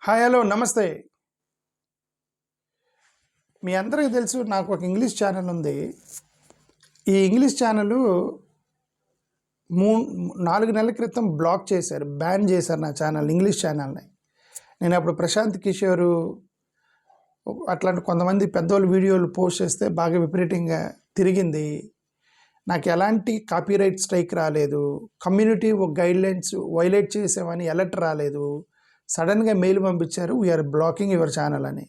Hi hello నమస్తే. మీ అందరికీ తెలుసు నాకు ఒక ఇంగ్లీష్ ఛానల్ ఉంది. ఈ ఇంగ్లీష్ ఛానల్ 4 నెలల క్రితం బ్లాక్ చేశారు, బ్యాన్ చేశారు నా ఛానల్, ఇంగ్లీష్ ఛానల్ని. నేను అప్పుడు ప్రశాంత్ కిషోరు అట్లాంటి కొంతమంది పెద్దోళ్ళు వీడియోలు పోస్ట్ చేస్తే బాగా విపరీతంగా తిరిగింది. నాకు ఎలాంటి కాపీరైట్ స్ట్రైక్ రాలేదు, కమ్యూనిటీ గైడ్లైన్స్ వైలేట్ చేసామని అలర్ట్ రాలేదు. సడన్గా మెయిల్ పంపించారు, వీఆర్ బ్లాకింగ్ యువర్ ఛానల్ అని,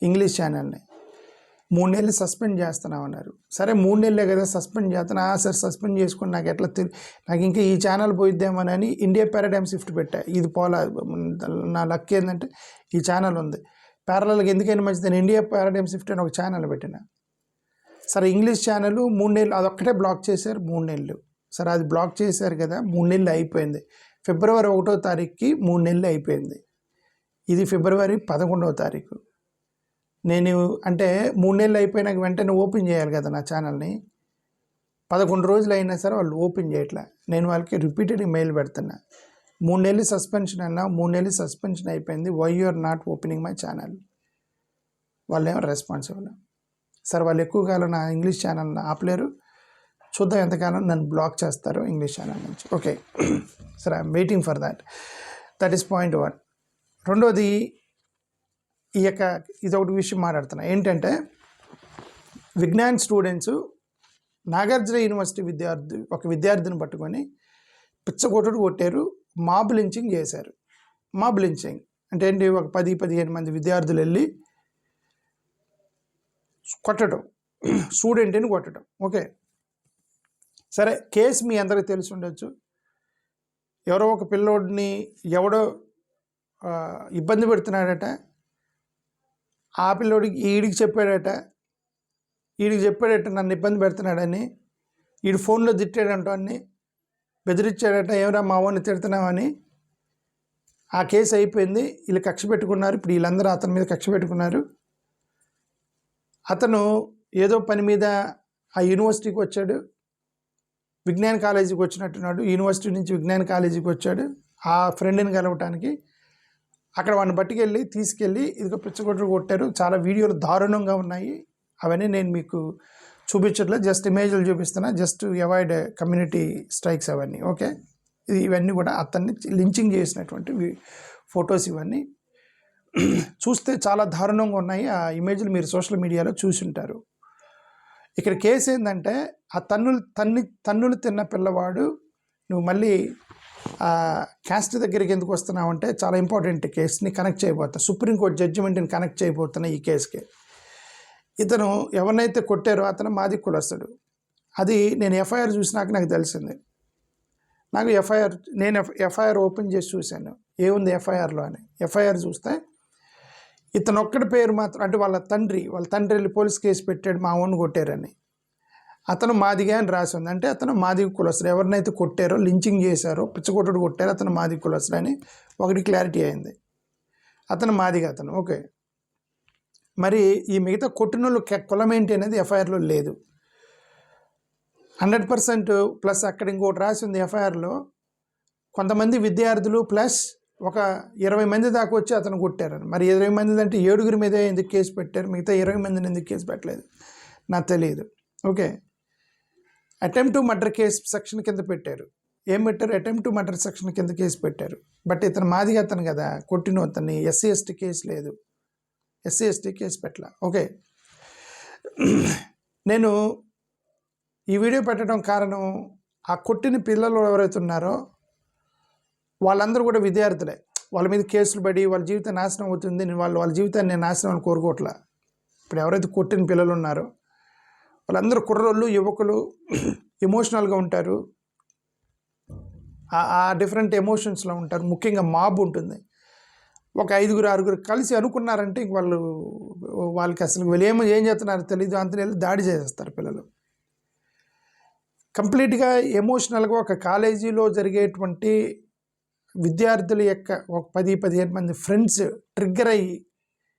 ఇంగ్లీష్ ఛానల్ని 3 నెలలు సస్పెండ్ చేస్తున్నామన్నారు. సరే 3 నెలలే కదా సస్పెండ్ చేస్తున్నా, సార్ సస్పెండ్ చేసుకుని నాకు ఎట్లా నాకు ఇంకా ఈ ఛానల్ పోయిద్దామని ఇండియా పారాడైమ్ షిఫ్ట్ పెట్టా. ఇది పోలా, నా లక్ ఏంటంటే ఈ ఛానల్ ఉంది. ప్యారలల్గా ఎందుకైనా మంచిది ఇండియా పారాడైమ్ షిఫ్ట్ అని ఒక ఛానల్ పెట్టిన. సరే ఇంగ్లీష్ ఛానల్ 3 నెలలు అదొక్కటే బ్లాక్ చేశారు, 3 నెలలు. సరే అది బ్లాక్ చేశారు కదా, 3 నెలలు అయిపోయింది. ఫిబ్రవరి 1వ తారీఖుకి 3 నెలలు అయిపోయింది. ఇది ఫిబ్రవరి 11వ తారీఖు. నేను అంటే 3 నెలలు అయిపోయినాక వెంటనే ఓపెన్ చేయాలి కదా నా ఛానల్ని. 11 రోజులు అయినా సరే వాళ్ళు ఓపెన్ చేయట్లే. నేను వాళ్ళకి రిపీటెడ్ మెయిల్ పెడుతున్నా, 3 నెలలు సస్పెన్షన్ అన్నా, 3 నెలలు సస్పెన్షన్ అయిపోయింది, why you are not opening my channel. వాళ్ళు ఏమో రెస్పాన్సిబుల్. సరే వాళ్ళు ఎక్కువ కాలం నా ఇంగ్లీష్ ఛానల్ని ఆపలేరు, చూద్దాం ఎంతకాలం నన్ను బ్లాక్ చేస్తారు ఇంగ్లీష్ ఛానల్ నుంచి. ఓకే, సరే I'm waiting for that is point 1. రెండోది, ఇదొకటి విషయం మాట్లాడుతున్నా ఏంటంటే, విజ్ఞాన్ స్టూడెంట్స్ నాగార్జున యూనివర్సిటీ ఒక విద్యార్థిని పట్టుకొని పిచ్చగొట్టుడు కొట్టారు, మాబ్ లించింగ్ చేశారు. మాబ్ లించింగ్ అంటే ఏంటి, ఒక 10-15 మంది విద్యార్థులు వెళ్ళి కొట్టడం, స్టూడెంట్ని కొట్టడం. ఓకే, సరే కేసు మీ అందరికీ తెలిసి ఉండొచ్చు. ఎవరో ఒక పిల్లోడిని ఎవడో ఇబ్బంది పెడుతున్నాడట, ఆ పిల్లోడికి ఈడికి చెప్పాడట నన్ను ఇబ్బంది పెడుతున్నాడని, ఈడు ఫోన్లో తిట్టాడంట, అన్ని బెదిరించాడట, ఏమరా మా వాడిని తిడుతున్నామని. ఆ కేసు అయిపోయింది, వీళ్ళు కక్ష పెట్టుకున్నారు. ఇప్పుడు వీళ్ళందరూ అతని మీద కక్ష పెట్టుకున్నారు. అతను ఏదో పని మీద ఆ యూనివర్సిటీకి వచ్చాడు, విజ్ఞాన్ కాలేజీకి వచ్చినట్టున్నాడు. యూనివర్సిటీ నుంచి విజ్ఞాన్ కాలేజీకి వచ్చాడు ఆ ఫ్రెండ్ని కలవటానికి. అక్కడ వాడిని తీసుకెళ్ళి ఇదిగో పిచ్చగొట్టు కొట్టారు. చాలా వీడియోలు దారుణంగా ఉన్నాయి, అవన్నీ నేను మీకు చూపించట్లేదు, జస్ట్ ఇమేజ్లు చూపిస్తున్నా, జస్ట్ అవాయిడ్ కమ్యూనిటీ స్ట్రైక్స్ అవన్నీ. ఓకే, ఇవన్నీ కూడా అతన్ని లించింగ్ చేసినటువంటి ఫొటోస్. ఇవన్నీ చూస్తే చాలా దారుణంగా ఉన్నాయి. ఆ ఇమేజ్లు మీరు సోషల్ మీడియాలో చూసుంటారు. ఇక్కడ కేసు ఏంటంటే, ఆ తన్నులు తిన్న పిల్లవాడు నువ్వు మళ్ళీ క్యాస్ట్ దగ్గరికి ఎందుకు వస్తున్నావు అంటే, చాలా ఇంపార్టెంట్ కేసుని కనెక్ట్ చేయబోతున్నా, సుప్రీంకోర్టు జడ్జిమెంట్ని కనెక్ట్ చేయబోతున్నా ఈ కేసుకి. ఇతను ఎవరినైతే కొట్టారో అతను మాది కులస్తుడు. అది నేను ఎఫ్ఐఆర్ చూసినాక నాకు తెలిసింది. నేను ఎఫ్ఐఆర్ ఓపెన్ చేసి చూశాను ఏముంది ఎఫ్ఐఆర్లో అని. ఎఫ్ఐఆర్ చూస్తే ఇతను ఒక్కడి పేరు మాత్రం, అంటే వాళ్ళ తండ్రి వెళ్ళి పోలీస్ కేసు పెట్టాడు, మా వాడిని కొట్టారని. అతను మాదిగా అని రాసి ఉంది. అంటే అతను మాది కులస్తుడు. ఎవరినైతే కొట్టారో, లించింగ్ చేశారో, పిచ్చకొట్టుడు కొట్టారో అతను మాది కులస్తుడు అని ఒకటి క్లారిటీ అయింది. అతను మాదిగా అతను. ఓకే, మరి ఈ మిగతా కొట్టినోళ్ళు కులం ఏంటి అనేది ఎఫ్ఐఆర్లో లేదు. 100% ప్లస్ అక్కడ ఇంకోటి రాసి ఉంది ఎఫ్ఐఆర్లో, కొంతమంది విద్యార్థులు ప్లస్ ఒక 20 మంది దాకా వచ్చి అతను కొట్టారని. మరి 20 మంది అంటే 7 మీద ఎందుకు కేసు పెట్టారు, మిగతా 20 మందిని ఎందుకు కేసు పెట్టలేదు నాకు తెలియదు. Okay, attempt to murder case section కింద పెట్టారు. ఏం పెట్టారు, అటెంప్ట్ టు మర్డర్ సెక్షన్ కింద కేసు పెట్టారు. బట్ ఇతను మాదిగా అతను కదా కొట్టిన అతన్ని, ఎస్సీ ఎస్టీ కేసు లేదు, ఎస్సీ ఎస్టీ కేసు పెట్టలే. ఓకే, నేను ఈ వీడియో పెట్టడం కారణం, ఆ కొట్టిన పిల్లలు ఎవరైతే ఉన్నారో వాళ్ళందరూ కూడా విద్యార్థులే. వాళ్ళ మీద కేసులు పడి వాళ్ళ జీవితం నాశనం అవుతుంది, వాళ్ళ జీవితాన్ని నేను నాశనం కోరుకోవట్లా. ఇప్పుడు ఎవరైతే కొట్టిన పిల్లలు ఉన్నారో వాళ్ళందరూ కుర్రోళ్ళు, యువకులు, ఎమోషనల్గా ఉంటారు, ఆ డిఫరెంట్ ఎమోషన్స్లో ఉంటారు. ముఖ్యంగా మాబ్ ఉంటుంది. ఒక 5-6 కలిసి అనుకున్నారంటే ఇంక వాళ్ళకి అసలు వీళ్ళు ఏం చేస్తున్నారో తెలియదు, అంతనే దాడి చేసేస్తారు పిల్లలు. కంప్లీట్గా ఎమోషనల్గా ఒక కాలేజీలో జరిగేటువంటి విద్యార్థుల యొక్క ఒక 10-15 మంది ఫ్రెండ్స్ ట్రిగ్గర్ అయ్యి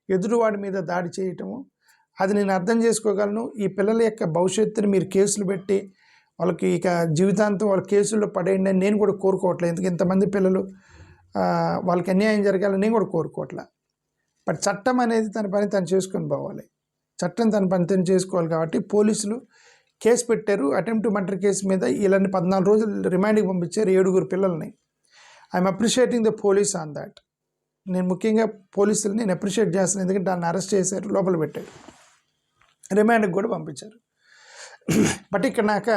ఎదురువాడి మీద దాడి చేయటము, అది నేను అర్థం చేసుకోగలను. ఈ పిల్లల యొక్క భవిష్యత్తుని మీరు కేసులు పెట్టి వాళ్ళకి ఇక జీవితాంతం వాళ్ళ కేసుల్లో పడేయండి అని నేను కూడా కోరుకోవట్లేదు. ఎందుకు ఇంతమంది పిల్లలు వాళ్ళకి అన్యాయం జరగాలని నేను కూడా కోరుకోవట్లే. బట్ చట్టం అనేది తన పని తను చేసుకొని పోవాలి. చట్టం తన పని తను చేసుకోవాలి. కాబట్టి పోలీసులు కేసు పెట్టారు. అటెంప్ట్ మర్డర్ కేసు మీద వీళ్ళని 14 రోజులు రిమాండ్కి పంపించారు 7 పిల్లల్ని. I'm appreciating the police on that. నేను ముఖ్యంగా పోలీసులు నేను అప్రిషియేట్ చేస్తాను. ఎందుకంటే దాన్ని అరెస్ట్ చేశారు, లోపల పెట్టారు, రిమాండ్కి కూడా పంపించారు. బట్ ఇక్కడ నాకు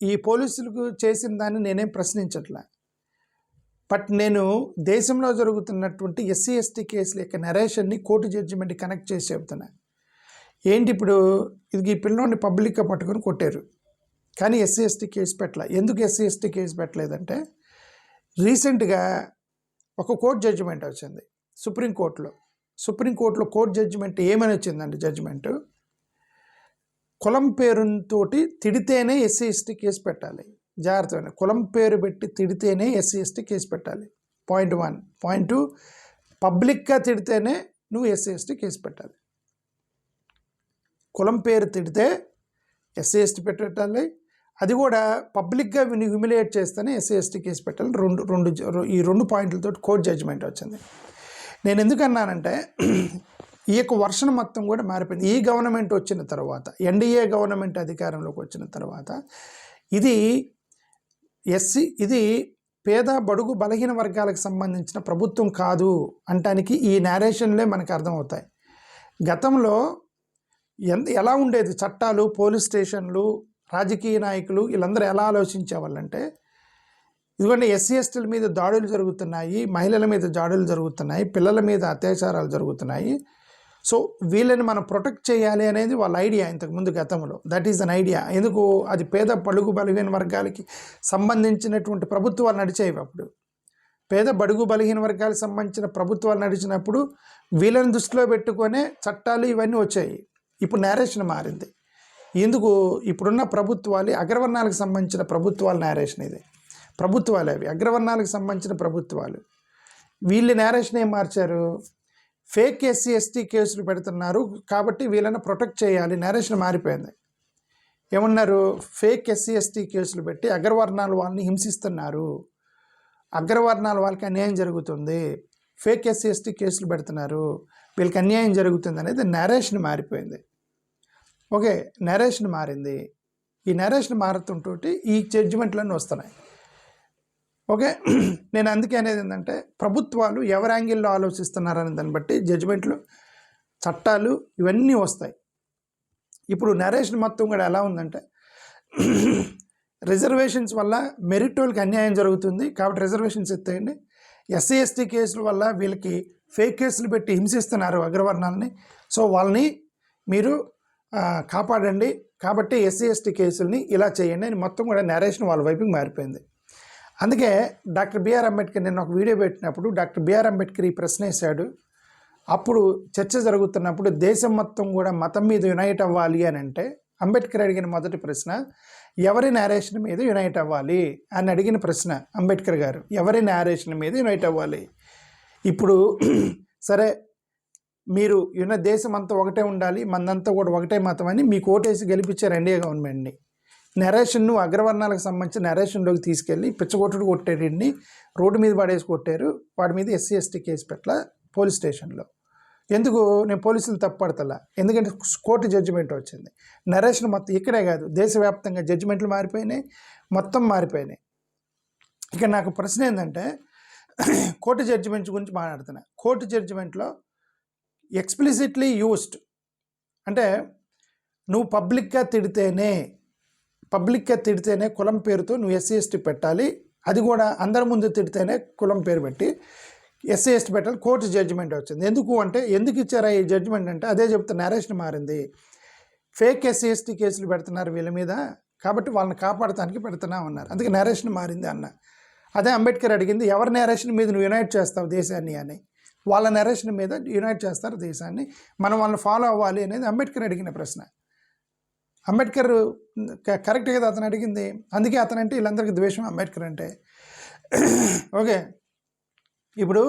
ఈ పోలీసులకు చేసిన దాన్ని నేనేం ప్రశ్నించట్లే. బట్ నేను దేశంలో జరుగుతున్నటువంటి ఎస్సీ ఎస్టీ కేసుల యొక్క నరేషన్ని కోర్టు జడ్జిమెంట్ కనెక్ట్ చేసి చెప్తున్నా. ఏంటి ఇప్పుడు ఇది ఈ పిల్లోని పబ్లిక్గా పట్టుకొని కొట్టారు, కానీ ఎస్సీ ఎస్టీ కేసు పెట్టలే. ఎందుకు ఎస్సీ ఎస్టీ కేసు పెట్టలేదంటే రీసెంట్గా ఒక కోర్టు జడ్జిమెంట్ వచ్చింది సుప్రీంకోర్టులో కోర్టు జడ్జిమెంట్ ఏమని వచ్చిందండి? జడ్జిమెంట్ కులం పేరుతో తిడితేనే ఎస్సీ ఎస్టీ కేసు పెట్టాలి. జాగ్రత్తగా కులం పేరు పెట్టి తిడితేనే ఎస్సీ ఎస్టీ కేసు పెట్టాలి. పాయింట్ 1. పాయింట్ 2, పబ్లిక్గా తిడితేనే నువ్వు ఎస్సీ ఎస్టీ కేసు పెట్టాలి. కులం పేరు తిడితే ఎస్సీ ఎస్టీ పెట్టాలి, అది కూడా పబ్లిక్గా హ్యూమిలియేట్ చేస్తేనే ఎస్సీ ఎస్టీ కేసు పెట్టాలి. ఈ రెండు పాయింట్లతో కోర్టు జడ్జిమెంట్ వచ్చింది. నేను ఎందుకన్నానంటే ఈ యొక్క వర్షన్ మొత్తం కూడా మారిపోయింది. ఈ గవర్నమెంట్ వచ్చిన తర్వాత, ఎన్డీఏ గవర్నమెంట్ అధికారంలోకి వచ్చిన తర్వాత ఇది పేద బడుగు బలహీన వర్గాలకు సంబంధించిన ప్రభుత్వం కాదు అంటానికి ఈ నేరేషన్లే మనకు అర్థమవుతాయి. గతంలో ఎలా ఉండేది? చట్టాలు, పోలీస్ స్టేషన్లు, రాజకీయ నాయకులు వీళ్ళందరూ ఎలా ఆలోచించేవాళ్ళంటే, ఇదిగోండి ఎస్సీ ఎస్టీల మీద దాడులు జరుగుతున్నాయి, మహిళల మీద దాడులు జరుగుతున్నాయి, పిల్లల మీద అత్యాచారాలు జరుగుతున్నాయి, సో వీళ్ళని మనం ప్రొటెక్ట్ చేయాలి అనేది వాళ్ళ ఐడియా. ఇంతకుముందు గతంలో దట్ ఈజ్ అన్ ఐడియా. ఎందుకు? అది పేద బడుగు బలహీన వర్గాలకి సంబంధించినటువంటి ప్రభుత్వాలు నడిచేవి. అప్పుడు పేద బడుగు బలహీన వర్గాలకు సంబంధించిన ప్రభుత్వాలు నడిచినప్పుడు వీళ్ళని దృష్టిలో పెట్టుకొనే చట్టాలు ఇవన్నీ వచ్చాయి. ఇప్పుడు నేరేషన్ మారింది. ఎందుకు? ఇప్పుడున్న ప్రభుత్వాలు అగ్రవర్ణాలకు సంబంధించిన ప్రభుత్వాల నేరేషన్ ఇది. ప్రభుత్వాలు అవి అగ్రవర్ణాలకు సంబంధించిన ప్రభుత్వాలు. వీళ్ళు నేరేషన్ ఏం మార్చారు? ఫేక్ ఎస్సీ ఎస్టీ కేసులు పెడుతున్నారు కాబట్టి వీళ్ళని ప్రొటెక్ట్ చేయాలి. నేరేషన్ మారిపోయింది. ఏమన్నారు? ఫేక్ ఎస్సీ ఎస్టీ కేసులు పెట్టి అగ్రవర్ణాల వాళ్ళని హింసిస్తున్నారు, అగ్రవర్ణాల వాళ్ళకి అన్యాయం జరుగుతుంది, ఫేక్ ఎస్సీ ఎస్టీ కేసులు పెడుతున్నారు, వీళ్ళకి అన్యాయం జరుగుతుంది అనేది నేరేషన్ మారిపోయింది. ఓకే, నేరేషన్ మారింది. ఈ నేరేషన్ మారుతుంటూ ఈ జడ్జిమెంట్లన్నీ వస్తున్నాయి. ఓకే, నేను అందుకే అనేది ఏంటంటే ప్రభుత్వాలు ఎవరి యాంగిల్లో ఆలోచిస్తున్నారనే దాన్ని బట్టి జడ్జిమెంట్లు, చట్టాలు ఇవన్నీ వస్తాయి. ఇప్పుడు నేరేషన్ మొత్తం కూడా ఎలా ఉందంటే, రిజర్వేషన్స్ వల్ల మెరిట్ వాళ్ళకి అన్యాయం జరుగుతుంది కాబట్టి రిజర్వేషన్స్ ఎత్తేయండి, ఎస్సీ ఎస్టీ కేసుల వల్ల వీళ్ళకి ఫేక్ కేసులు పెట్టి హింసిస్తున్నారు అగ్రవర్ణాలని, సో వాళ్ళని మీరు కాపాడండి కాబట్టి ఎస్సీ ఎస్టీ కేసుల్ని ఇలా చేయండి అని మొత్తం కూడా నేరేషన్ వాళ్ళ వైపుకి మారిపోయింది. అందుకే డాక్టర్ బిఆర్ అంబేద్కర్ నేను ఒక వీడియో పెట్టినప్పుడు డాక్టర్ బిఆర్ అంబేద్కర్ ఈ ప్రశ్న వేశాడు. అప్పుడు చర్చ జరుగుతున్నప్పుడు దేశం మొత్తం కూడా మతం మీద యునైట్ అవ్వాలి అని అంటే అంబేద్కర్ అడిగిన మొదటి ప్రశ్న ఎవరి నేరేషన్ మీద యునైట్ అవ్వాలి అని అడిగిన ప్రశ్న అంబేద్కర్ గారు. ఎవరి నేరేషన్ మీద యునైట్ అవ్వాలి? ఇప్పుడు సరే మీరు దేశం అంతా ఒకటే ఉండాలి, మందంతా కూడా ఒకటే మతం అని మీకు ఓటేసి గెలిపించారు ఎన్డీఏ గవర్నమెంట్ని. నెరేషన్ను అగ్రవర్ణాలకు సంబంధించిన నెరేషన్లోకి తీసుకెళ్ళి పిచ్చగొట్టుడు కొట్టేటిని రోడ్డు మీద పడేసి కొట్టారు. వాడి మీద ఎస్సీ ఎస్టీ కేసు పెట్టల పోలీస్ స్టేషన్లో. ఎందుకు? నేను పోలీసులు తప్పడతలా, ఎందుకంటే కోర్టు జడ్జిమెంట్ వచ్చింది. నరేషన్ మొత్తం ఇక్కడే కాదు దేశవ్యాప్తంగా జడ్జిమెంట్లు మారిపోయినాయి, మొత్తం మారిపోయినాయి. ఇక నాకు ప్రశ్న ఏంటంటే కోర్టు జడ్జిమెంట్ గురించి మాట్లాడుతున్నా. కోర్టు జడ్జిమెంట్లో ఎక్స్ప్లిసిట్లీ యూస్డ్ అంటే నువ్వు పబ్లిక్గా తిడితేనే కులం పేరుతో నువ్వు ఎస్సీ ఎస్టీ పెట్టాలి, అది కూడా అందరి ముందు తిడితేనే కులం పేరు పెట్టి ఎస్సీ ఎస్టీ పెట్టాలి. కోర్టు జడ్జిమెంట్ వచ్చింది. ఎందుకు ఇచ్చారా ఈ జడ్జిమెంట్ అంటే అదే చెప్తా. నేరేషన్ మారింది. ఫేక్ ఎస్సీ ఎస్టీ కేసులు పెడుతున్నారు వీళ్ళ మీద కాబట్టి వాళ్ళని కాపాడటానికి పెడుతున్నా ఉన్నారు, అందుకే నేరేషన్ మారింది అన్న. అదే అంబేద్కర్ అడిగింది ఎవరి నేరేషన్ మీద నువ్వు యునైట్ చేస్తావు దేశాన్ని అని. వాళ్ళ నేరేషన్ మీద యునైట్ చేస్తారు దేశాన్ని, మనం వాళ్ళని ఫాలో అవ్వాలి అనేది అంబేద్కర్ అడిగిన ప్రశ్న. అంబేద్కర్ కరెక్ట్ కదా అతను అడిగింది, అందుకే అతనంటే వీళ్ళందరికీ ద్వేషం అంబేద్కర్ అంటే. ఓకే, ఇప్పుడు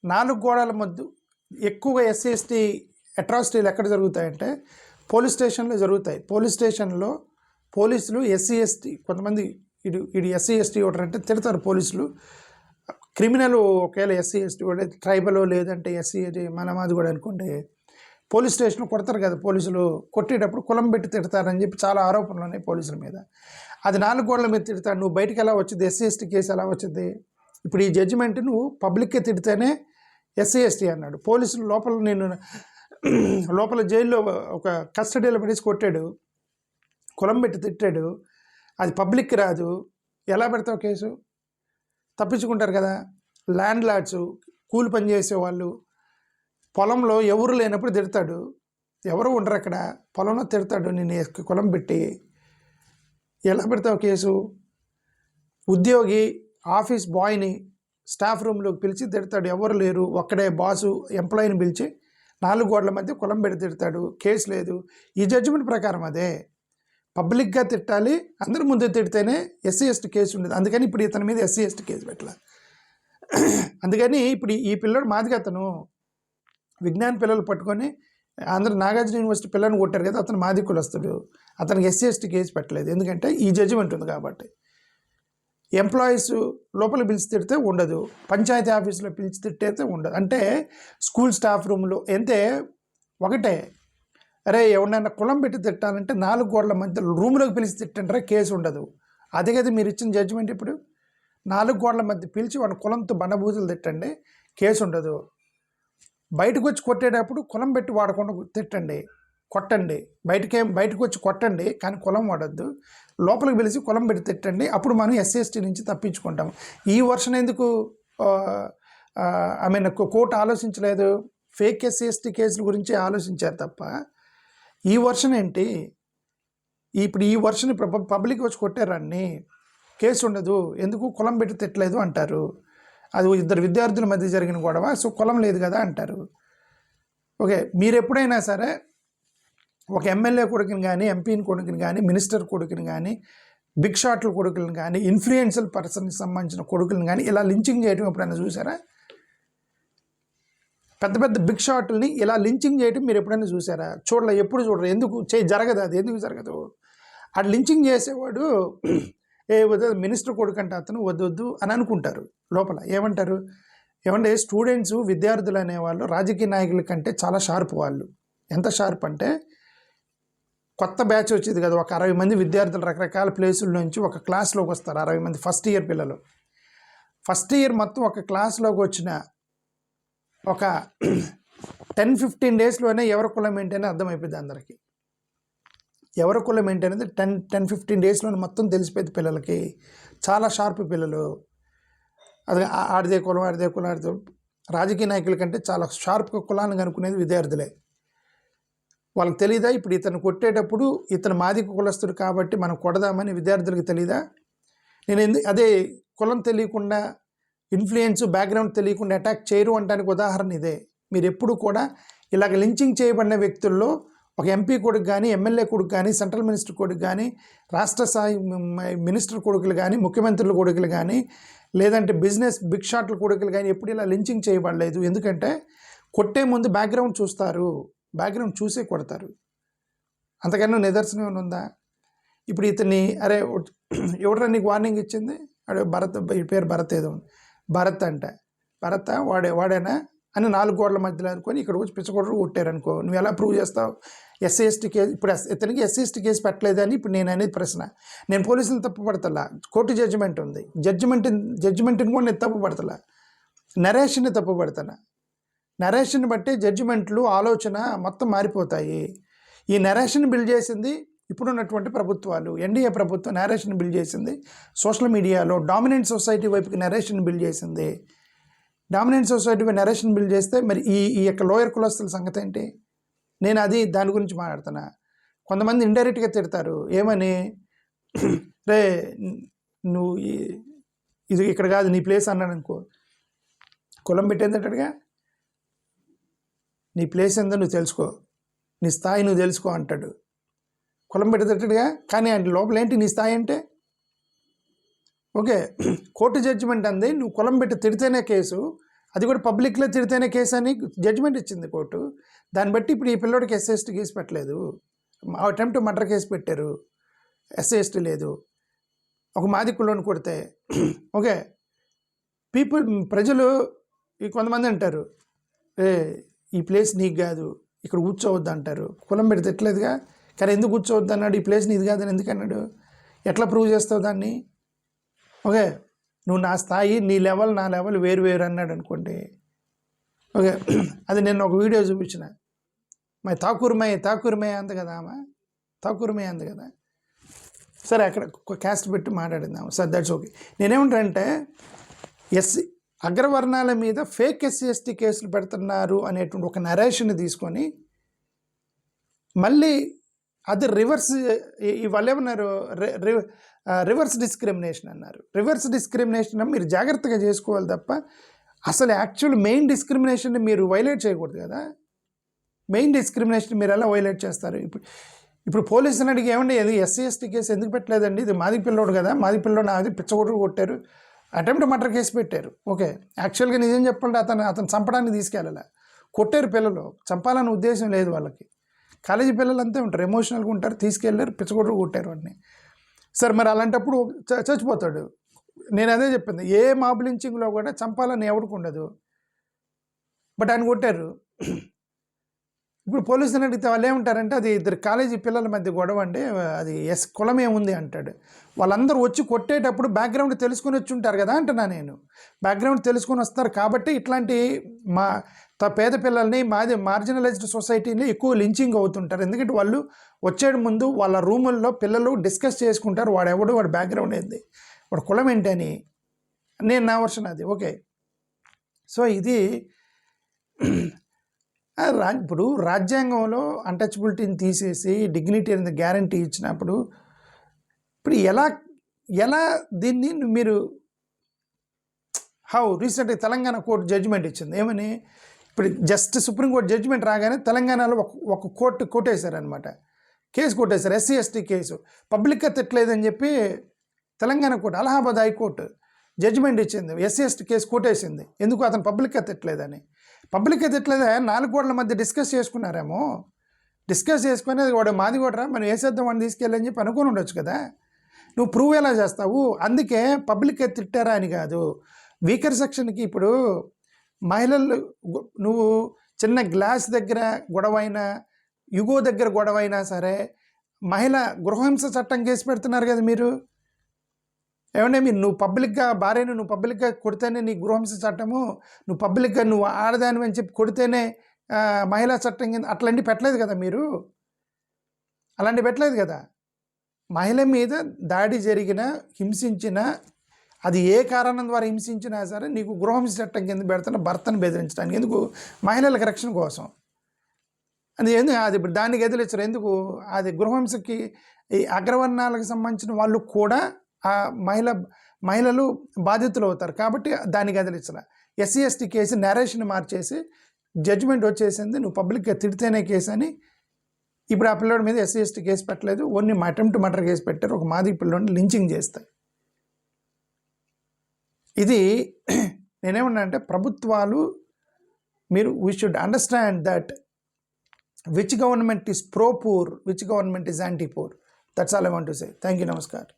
4 గోడల మధ్య ఎక్కువగా ఎస్సీ ఎస్టీ అట్రాసిటీలు ఎక్కడ జరుగుతాయంటే పోలీస్ స్టేషన్లో జరుగుతాయి. పోలీస్ స్టేషన్లో పోలీసులు ఎస్సీ ఎస్టీ కొంతమంది ఇడు ఎస్సీ ఎస్టీ ఓటర్ అంటే తిడతారు పోలీసులు, క్రిమినల్ ఒకవేళ ఎస్సీ ఎస్టీ కూడా ట్రైబల్ లేదంటే ఎస్సీ మన మాది కూడా అనుకోండి, పోలీస్ స్టేషన్లో కొడతారు కదా పోలీసులు, కొట్టేటప్పుడు కులం పెట్టి తిడతారని చెప్పి చాలా ఆరోపణలు ఉన్నాయి పోలీసుల మీద. అది 4 గోడల మీద తిడతాడు, నువ్వు బయటికి ఎలా వచ్చింది, ఎస్సీ ఎస్టీ కేసు ఎలా వచ్చింది? ఇప్పుడు ఈ జడ్జిమెంట్ నువ్వు పబ్లిక్కే తిడితేనే ఎస్సీ ఎస్టీ అన్నాడు. పోలీసులు లోపల నేను లోపల జైల్లో ఒక కస్టడీలో పడేసి కొట్టాడు, కులం పెట్టి తిట్టాడు, అది పబ్లిక్కి రాదు, ఎలా పెడతావు కేసు? తప్పించుకుంటారు కదా. ల్యాండ్ లార్డ్స్, కూలి పని చేసేవాళ్ళు, పొలంలో ఎవరు లేనప్పుడు తిడతాడు, ఎవరు ఉండరు అక్కడ, పొలంలో తిడతాడు నేను కులం పెట్టి, ఎలా పెడతావు కేసు? ఉద్యోగి ఆఫీస్ బాయ్ని స్టాఫ్ రూమ్లోకి పిలిచి తిడతాడు, ఎవరు లేరు, ఒక్కడే బాసు ఎంప్లాయీని పిలిచి 4 గోడల మధ్య కులం పెట్టి తిడతాడు, కేసు లేదు. ఈ జడ్జిమెంట్ ప్రకారం అదే పబ్లిక్గా తిట్టాలి, అందరి ముందు తిడితేనే ఎస్సీ ఎస్టీ కేసు ఉండేది. అందుకని ఇప్పుడు ఇతని మీద ఎస్సీ ఎస్టీ కేసు పెట్టాలి. అందుకని ఇప్పుడు ఈ పిల్లడు మాదిగా అతను విజ్ఞాన పిల్లలు పట్టుకొని ఆంధ్ర నాగార్జున యూనివర్సిటీ పిల్లల్ని కొట్టారు కదా, అతను మాది కులస్తుడు, అతనికి ఎస్సీ ఎస్టీ కేసు పెట్టలేదు, ఎందుకంటే ఈ జడ్జిమెంట్ ఉంది కాబట్టి. ఎంప్లాయీస్ లోపల పిలిచి తిడితే ఉండదు, పంచాయతీ ఆఫీసులో పిలిచి తిట్టేస్తే ఉండదు. అంటే స్కూల్ స్టాఫ్ రూమ్లో ఎంతే ఒకటే. అరే ఎవరినైనా కులం పెట్టి తిట్టాలంటే 4 గోడల మధ్య రూమ్లోకి పిలిచి తిట్టంటారా, కేసు ఉండదు. అదే కదా మీరు ఇచ్చిన జడ్జిమెంట్. ఇప్పుడు 4 గోడల మధ్య పిలిచి వాడి కులంతో బండబూతులు తిట్టండి, కేసు ఉండదు. బయటకు వచ్చి కొట్టేటప్పుడు కులం పెట్టి వాడకుండా తిట్టండి, కొట్టండి, బయటకు వచ్చి కొట్టండి, కానీ కులం వాడద్దు. లోపలికి పిలిచి కులం పెట్టి తిట్టండి, అప్పుడు మనం ఎస్సీ ఎస్టీ నుంచి తప్పించుకుంటాం. ఈ వర్షన్ ఎందుకు కోర్టు ఆలోచించలేదు? ఫేక్ ఎస్సీ ఎస్టీ కేసుల గురించి ఆలోచించారు తప్ప ఈ వర్షన్ ఏంటి? ఇప్పుడు ఈ వర్షన్ పబ్లిక్ వచ్చి కొట్టారని కేసు ఉండదు, ఎందుకు కులం పెట్టి తిట్టలేదు అంటారు. అది 2 విద్యార్థుల మధ్య జరిగిన గొడవ, సో కులం లేదు కదా అంటారు. ఓకే, మీరు ఎప్పుడైనా సరే ఒక ఎమ్మెల్యే కొడుకుని కానీ, ఎంపీని కొడుకుని కానీ, మినిస్టర్ కొడుకుని కానీ, బిగ్ షాట్ల కొడుకులను కానీ, ఇన్ఫ్లుయెన్షియల్ పర్సన్కి సంబంధించిన కొడుకులను కానీ ఇలా లించింగ్ చేయడం ఎప్పుడైనా చూసారా? పెద్ద పెద్ద బిగ్ షాట్లని ఇలా లించింగ్ చేయడం మీరు ఎప్పుడైనా చూసారా? ఎప్పుడు చూడరు. ఎందుకు జరగదు? అది ఎందుకు జరగదు? అది లించింగ్ చేసేవాడు వద్దు మినిస్టర్ కొడుకు అంటే అతను వద్దు అని అనుకుంటారు. లోపల ఏమంటారు? ఏమంటే స్టూడెంట్స్, విద్యార్థులు అనేవాళ్ళు రాజకీయ నాయకుల కంటే చాలా షార్ప్. వాళ్ళు ఎంత షార్ప్ అంటే, కొత్త బ్యాచ్ వచ్చేది కదా, ఒక 60 మంది విద్యార్థులు రకరకాల ప్లేసుల నుంచి ఒక క్లాస్లోకి వస్తారు. 60 మంది ఫస్ట్ ఇయర్ పిల్లలు. ఫస్ట్ ఇయర్ మొత్తం ఒక క్లాస్లోకి వచ్చిన ఒక 10-15 డేస్లోనే ఎవరి కులం ఏంటనే అర్థమైపోయింది అందరికీ. ఎవరి కులం ఏంటనేది 10-15 డేస్లోనే మొత్తం తెలిసిపోయింది పిల్లలకి. చాలా షార్ప్ పిల్లలు. అది ఆడిదే కులం. రాజకీయ నాయకుల కంటే చాలా షార్ప్గా కులాన్ని కనుక్కునేది విద్యార్థులే. వాళ్ళకి తెలీదా ఇప్పుడు ఇతను కొట్టేటప్పుడు ఇతను మాదిక కులస్తుడు కాబట్టి మనం కొడదామని విద్యార్థులకు తెలీదా? అదే కులం తెలియకుండా, ఇన్ఫ్లుయెన్స్, బ్యాక్గ్రౌండ్ తెలియకుండా అటాక్ చేయరు అంటానికి ఉదాహరణ ఇదే. మీరు ఎప్పుడు కూడా ఇలాగ లించింగ్ చేయబడిన వ్యక్తుల్లో ఒక ఎంపీ కొడుకు కానీ, ఎమ్మెల్యే కొడుకు కానీ, సెంట్రల్ మినిస్టర్ కొడుకు కానీ, రాష్ట్ర స్థాయి మినిస్టర్ కొడుకులు కానీ, ముఖ్యమంత్రుల కొడుకులు కానీ, లేదంటే బిజినెస్ బిగ్ షాట్ల కొడుకులు కానీ ఎప్పుడు ఇలా లించింగ్ చేయబడలేదు. ఎందుకంటే కొట్టే ముందు బ్యాక్గ్రౌండ్ చూస్తారు, బ్యాక్గ్రౌండ్ చూసే కొడతారు. అంతకన్నా నిదర్శనం ఏమైనా ఉందా? ఇప్పుడు ఇతన్ని అరే ఎవడరా నీకు వార్నింగ్ ఇచ్చింది? అడే భరత్, ఈ పేరు భరత్ ఏదో భరత్ అంట, భరత్ వాడేనా అని 4 గోడల మధ్యలో అనుకొని ఇక్కడ వచ్చి పిచ్చగొడరు కొట్టారనుకో, నువ్వు ఎలా ప్రూవ్ చేస్తావు? ఎస్సీ ఎస్టీ కేసు ఇప్పుడు ఇతనికి ఎస్సీ ఎస్టీ కేసు పెట్టలేదని ఇప్పుడు నేను అనేది ప్రశ్న. నేను పోలీసులు తప్పు పడతలా, కోర్టు జడ్జిమెంట్ ఉంది, జడ్జిమెంట్ని కూడా నేను తప్పు పడతలా, నరేషన్ని తప్పు పడతాను. నరేషన్ బట్టి జడ్జిమెంట్లు, ఆలోచన మొత్తం మారిపోతాయి. ఈ నరేషన్ బిల్డ్ చేసింది ఇప్పుడున్నటువంటి ప్రభుత్వాలు. ఎన్డీఏ ప్రభుత్వం నరేషన్ బిల్డ్ చేసింది. సోషల్ మీడియాలో డామినెంట్ సొసైటీ వైపుకి నరేషన్ బిల్డ్ చేసింది. డామినెంట్ సొసైటీ నరేషన్ బిల్డ్ చేస్తే మరి ఈ యొక్క లోయర్ కులస్తుల సంగతి ఏంటి? నేను దాని గురించి మాట్లాడుతున్నా. కొంతమంది ఇండైరెక్ట్గా తిడతారు, ఏమని, రే నువ్వు ఇది ఇక్కడ కాదు నీ ప్లేస్ అన్నాడు అనుకో, కులం పెట్టేంతటగా నీ ప్లేస్ ఏందో నువ్వు తెలుసుకో, నీ స్థాయి నువ్వు తెలుసుకో అంటాడు. కులం పెట్టేటట్టుగా. కానీ అంటే లోపల ఏంటి నీ స్థాయి అంటే? ఓకే, కోర్టు జడ్జిమెంట్ అంది నువ్వు కులం పెట్టి తిడితేనే కేసు, అది కూడా పబ్లిక్లో తిడితేనే కేసు అని జడ్జిమెంట్ ఇచ్చింది కోర్టు. దాన్ని బట్టి ఇప్పుడు ఈ పిల్లోడికి ఎస్సీ ఎస్టీ కేసు పెట్టలేదు, అటెంప్ట్ మర్డర్ కేసు పెట్టారు, ఎస్సీ ఎస్టీ లేదు. ఒక మాది కులంని కొడితే ఓకే, ప్రజలు కొంతమంది అంటారు, ఏ ఈ ప్లేస్ నీకు కాదు, ఇక్కడ కూర్చోవద్దు అంటారు. కులం పెడితే ఎట్లేదుగా, కానీ ఎందుకు కూర్చోవద్దు అన్నాడు? ఈ ప్లేస్ నీది కాదని ఎందుకు అన్నాడు? ఎట్లా ప్రూవ్ చేస్తావు దాన్ని? ఓకే, నువ్వు నా స్థాయి, నీ లెవెల్ నా లెవెల్ వేరు వేరు అన్నాడు అనుకోండి. ఓకే, అది నేను ఒక వీడియో చూపించిన, మరి తాకూరుమయ్య అంత కదా, ఆమె తాకూరుమయ్య అంత కదా. సరే, అక్కడ క్యాస్ట్ పెట్టి మాట్లాడిందాము. Sir that's okay. నేనేమంటానంటే అగ్రవర్ణాల మీద ఫేక్ ఎస్సీ ఎస్టీ కేసులు పెడుతున్నారు అనేటువంటి ఒక నరేషన్ తీసుకొని మళ్ళీ అది రివర్స్, వాళ్ళు ఏమన్నారు, రివర్స్ డిస్క్రిమినేషన్ అన్నారు. రివర్స్ డిస్క్రిమినేషన్ మీరు జాగ్రత్తగా చేసుకోవాలి తప్ప అసలు యాక్చువల్ మెయిన్ డిస్క్రిమినేషన్ని మీరు వైలేట్ చేయకూడదు కదా. మెయిన్ డిస్క్రిమినేషన్ మీరు ఎలా వైలేట్ చేస్తారు? ఇప్పుడు పోలీసుని అడిగి ఏమండి అది ఎస్సీ ఎస్టీ కేసు ఎందుకు పెట్టలేదండి, ఇది మాది పిల్లోడు కదా, మాది పిల్లోడు అది పిచ్చగొట్టు కొట్టారు, అటెంప్ట్ మర్డర్ కేసు పెట్టారు. ఓకే, యాక్చువల్గా నిజం చెప్పండి, అతను చంపడానికి తీసుకెళ్ళాలి, కొట్టారు పిల్లలు, చంపాలనే ఉద్దేశం లేదు వాళ్ళకి. కాలేజీ పిల్లలు అంతే ఉంటారు, ఎమోషనల్గా ఉంటారు, తీసుకెళ్ళారు, పిచ్చగొట్టు కొట్టారు వాడిని. సరే, మరి అలాంటప్పుడు చచ్చిపోతాడు. నేను అదే చెప్పింది, ఏ మాబ్ లించింగ్లో కూడా చంపాలని ఎవరికి ఉండదు, బట్ ఆయన కొట్టారు. ఇప్పుడు పోలీసుని అడిగితే వాళ్ళు ఏమంటారంటే అది ఇద్దరు కాలేజీ పిల్లల మధ్య గొడవ అండి, అది కులం ఏముంది అంటాడు. వాళ్ళందరూ వచ్చి కొట్టేటప్పుడు బ్యాక్గ్రౌండ్ తెలుసుకొని వచ్చి ఉంటారు కదా అంటున్నా నేను. బ్యాక్గ్రౌండ్ తెలుసుకొని వస్తారు కాబట్టి ఇట్లాంటి పేద పిల్లల్ని మార్జినలైజ్డ్ సొసైటీని ఎక్కువ లించింగ్ అవుతుంటారు. ఎందుకంటే వాళ్ళు వచ్చేడు ముందు వాళ్ళ రూముల్లో పిల్లలు డిస్కస్ చేసుకుంటారు, వాడు బ్యాక్గ్రౌండ్ ఏంది, వాడు కులం ఏంటని. నా వర్షన్ అది. ఓకే, సో ఇది ఇప్పుడు రాజ్యాంగంలో అన్టచబిలిటీని తీసేసి డిగ్నిటీ అనేది గ్యారంటీ ఇచ్చినప్పుడు ఇప్పుడు ఎలా దీన్ని మీరు రీసెంట్గా తెలంగాణ కోర్టు జడ్జిమెంట్ ఇచ్చింది ఏమని, ఇప్పుడు జస్ట్ సుప్రీంకోర్టు జడ్జిమెంట్ రాగానే తెలంగాణలో ఒక కోర్టు కొట్టేశారనమాట, కేసు కొట్టేశారు, ఎస్సీ ఎస్టీ కేసు పబ్లిక్గా తిట్టలేదని చెప్పి Telangana court, Allahabad high court judgement ఇచ్చింది, ఎస్సీ ఎస్టీ కేసు కొట్టేసింది. ఎందుకు? అతను పబ్లిక్గా తిట్టలేదని. పబ్లిక్గా తిట్టలేదా, 4 గోడల మధ్య డిస్కస్ చేసుకున్నారేమో, డిస్కస్ చేసుకుని అది వాడు మాది కూడా మనం వేసేద్దాం వాడిని తీసుకెళ్ళని చెప్పి అనుకుని ఉండొచ్చు కదా. నువ్వు ప్రూవ్ ఎలా చేస్తావు? అందుకే పబ్లిక్గా తిట్టారా అని కాదు, వీకర్ సెక్షన్కి ఇప్పుడు మహిళలు, నువ్వు చిన్న గ్లాస్ దగ్గర గొడవైనా, యుగో దగ్గర గొడవైనా సరే మహిళ గృహహింస చట్టం కేసు పెడుతున్నారు కదా మీరు. ఏమంటే నువ్వు పబ్లిక్గా భార్యను నువ్వు పబ్లిక్గా కొడితేనే నీ గృహహింస చట్టము, నువ్వు పబ్లిక్గా నువ్వు ఆడదాని అని చెప్పి కొడితేనే మహిళా చట్టం కింద అట్లాంటివి పెట్టలేదు కదా మీరు, అలాంటివి పెట్టలేదు కదా. మహిళ మీద దాడి జరిగిన, హింసించిన, అది ఏ కారణం ద్వారా హింసించినా సరే నీకు గృహహింస చట్టం కింద పెడుతున్న భర్తను బెదిరించడానికి. ఎందుకు? మహిళలకు రక్షణ కోసం. అది ఎందుకు? అది ఇప్పుడు దానికి ఎదిరించరు. ఎందుకు? అది గృహహింసకి ఈ అగ్రవర్ణాలకు సంబంధించిన వాళ్ళు కూడా ఆ మహిళలు బాధితులు అవుతారు కాబట్టి దానికి ఎదిరించరా. ఎస్సీ ఎస్టీ కేసు నేరేషన్ మార్చేసి జడ్జిమెంట్ వచ్చేసింది, నువ్వు పబ్లిక్గా తిడితేనే కేసు అని. ఇప్పుడు ఆ పిల్లోడి మీద ఎస్సీ ఎస్టీ కేసు పెట్టలేదు, ఓన్లీ అటెంప్ట్ మర్డర్ కేసు పెట్టారు, ఒక మాది పిల్లోడిని లించింగ్ చేస్తాయి. ఇది నేనేమన్నా అంటే ప్రభుత్వాలు మీరు we should understand that which government is pro poor, which government is anti poor. That's all I want to say. Thank you. నమస్కారం.